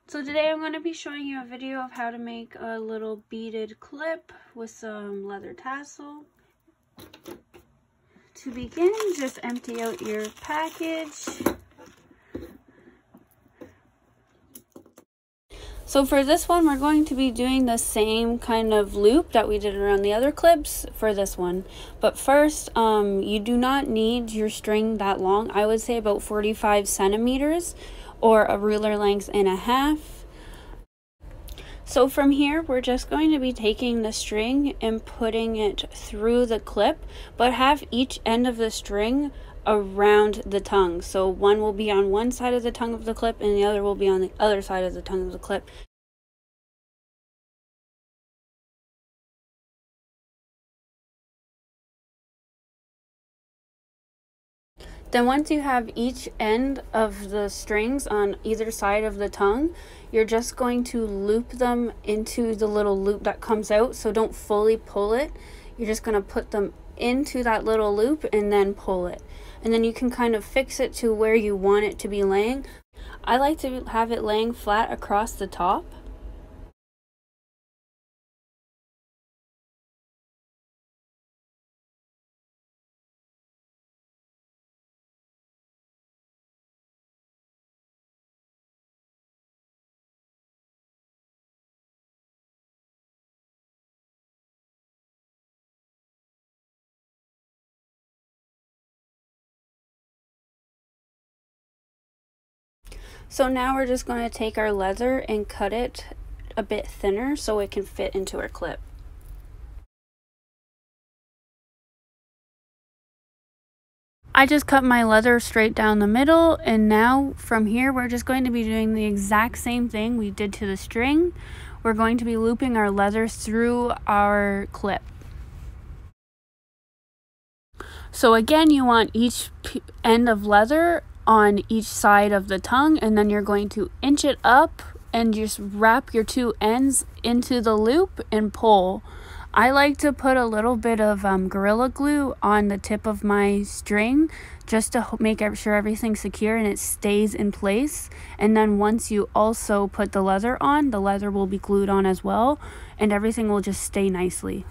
So today I'm going to be showing you a video of how to make a little beaded clip with some leather tassel. To begin, just empty out your package. So for this one, we're going to be doing the same kind of loop that we did around the other clips for this one. But first, you do not need your string that long. I would say about 45 centimeters or a ruler length and a half. So from here, we're just going to be taking the string and putting it through the clip, but have each end of the string around the tongue. So one will be on one side of the tongue of the clip and the other will be on the other side of the tongue of the clip. Then once you have each end of the strings on either side of the tongue, you're just going to loop them into the little loop that comes out. So don't fully pull it. You're just going to put them into that little loop and then pull it. And then you can kind of fix it to where you want it to be laying. I like to have it laying flat across the top. So now we're just going to take our leather and cut it a bit thinner so it can fit into our clip. I just cut my leather straight down the middle, and now from here we're just going to be doing the exact same thing we did to the string. We're going to be looping our leather through our clip. So again, you want each end of leather on each side of the tongue, and then you're going to inch it up and just wrap your two ends into the loop and pull. I like to put a little bit of Gorilla Glue on the tip of my string just to make sure everything's secure and it stays in place. And then once you also put the leather on, the leather will be glued on as well, and everything will just stay nicely.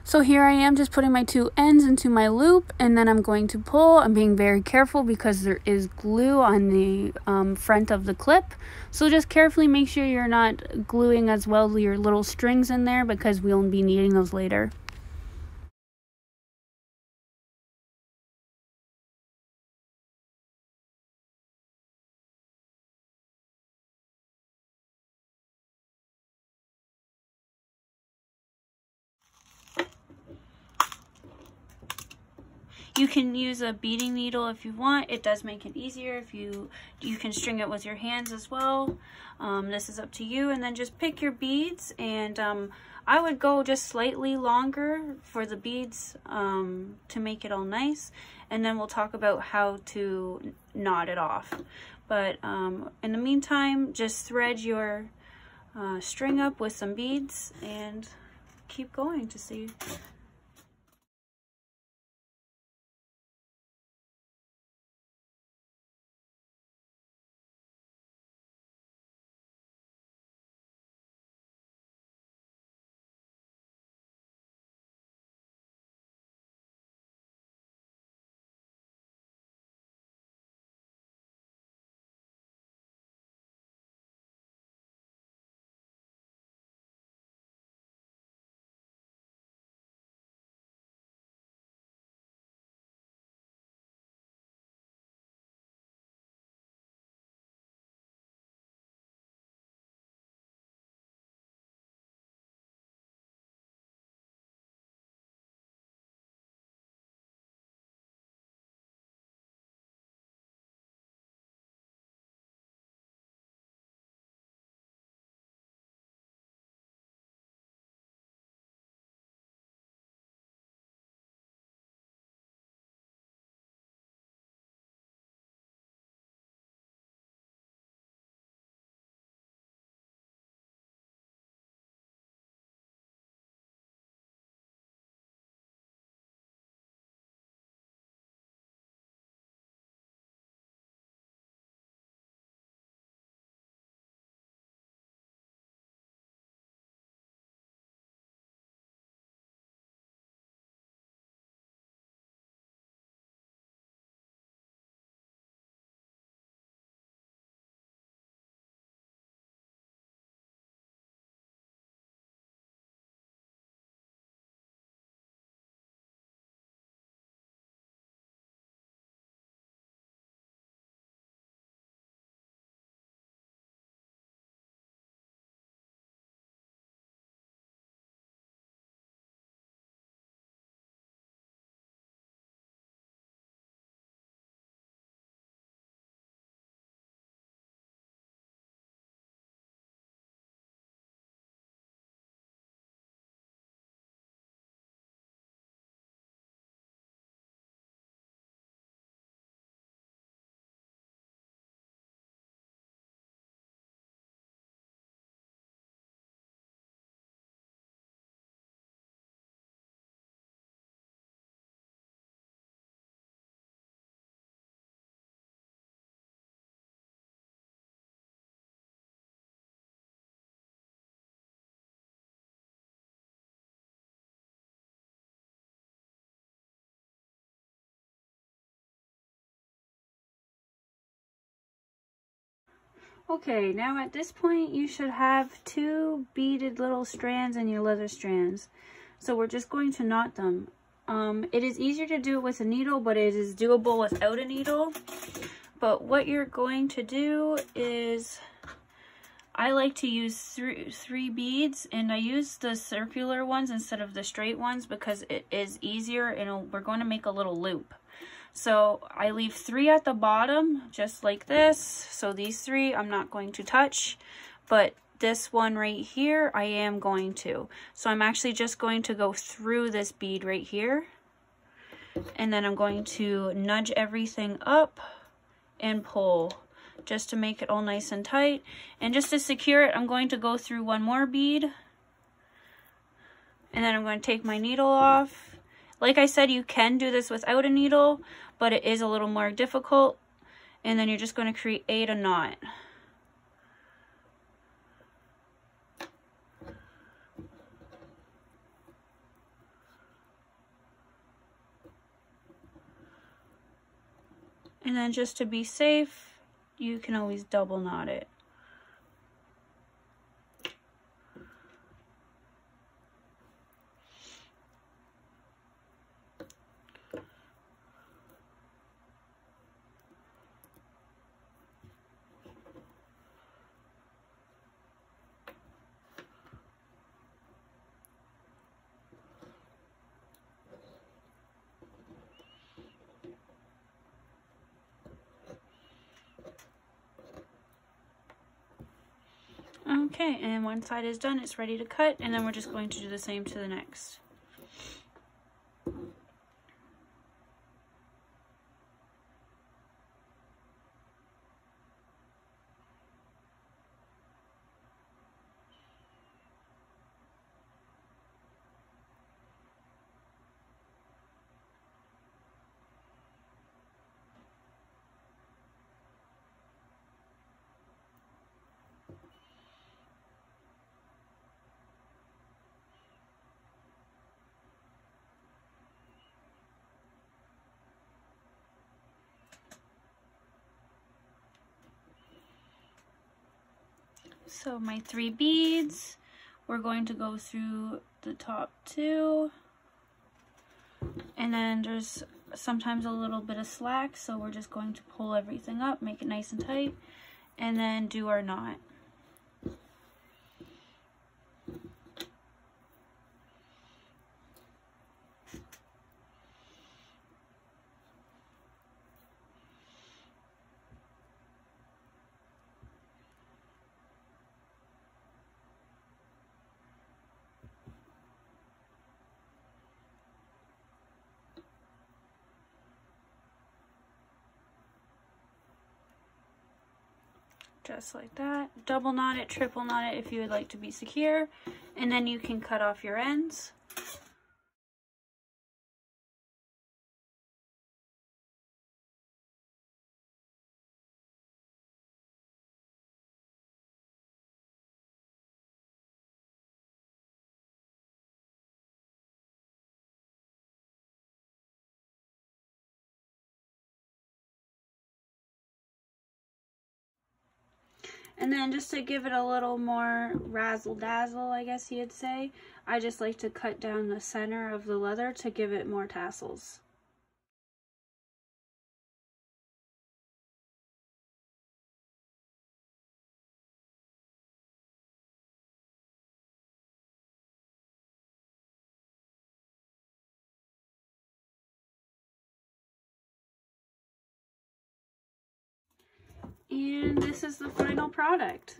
So here I am just putting my two ends into my loop, and then I'm going to pull. I'm being very careful because there is glue on the front of the clip. So just carefully make sure you're not gluing as well your little strings in there because we'll be needing those later. You can use a beading needle if you want. It does make it easier. If you can string it with your hands as well. This is up to you. And then just pick your beads, and I would go just slightly longer for the beads to make it all nice. And then we'll talk about how to knot it off. But in the meantime, just thread your string up with some beads and keep going to see. Okay, now at this point you should have 2 beaded little strands in your leather strands. So we're just going to knot them. It is easier to do it with a needle, but it is doable without a needle. But what you're going to do is, I like to use three beads, and I use the circular ones instead of the straight ones because it is easier, and we're going to make a little loop. So I leave 3 at the bottom, just like this. So these 3 I'm not going to touch, but this one right here I am going to. So I'm actually just going to go through this bead right here, and then I'm going to nudge everything up and pull just to make it all nice and tight. And just to secure it, I'm going to go through one more bead, and then I'm going to take my needle off. Like I said, you can do this without a needle, but it is a little more difficult. And then you're just going to create a knot. And then just to be safe, you can always double knot it. Okay, and one side is done, it's ready to cut, and then we're just going to do the same to the next. So my 3 beads, we're going to go through the top 2, and then there's sometimes a little bit of slack, so we're just going to pull everything up, make it nice and tight, and then do our knot. Just like that. Double knot it, triple knot it if you would like to be secure, and then you can cut off your ends. And then just to give it a little more razzle dazzle, I guess you'd say, I just like to cut down the center of the leather to give it more tassels. And this is the final product.